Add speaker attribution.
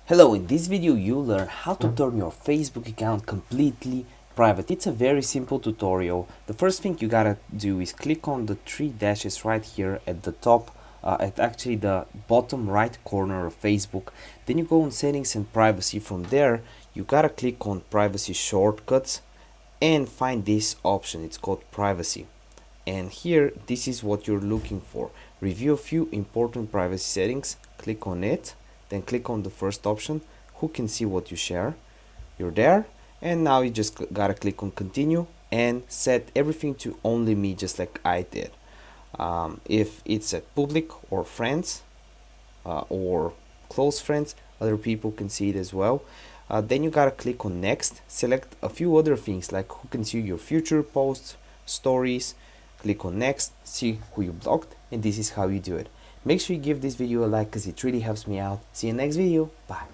Speaker 1: Hello, in this video you'll learn how to turn your Facebook account completely private. It's a very simple tutorial. The first thing you gotta do is click on the three dashes right here at the top, at actually the bottom right corner of Facebook. Then you go on settings and privacy. From there you gotta click on privacy shortcuts and find this option. It's called privacy. And here this is what you're looking for. Review a few important privacy settings. Click on it, then click on the first option, who can see what you share. You're there, and now you just gotta click on continue and set everything to only me, just like I did. If it's at public or friends or close friends, other people can see it as well. Then you gotta click on next, select a few other things like who can see your future posts, stories. Click on next, see who you blocked, and this is how you do it. Make sure you give this video a like because it really helps me out. See you next video. Bye.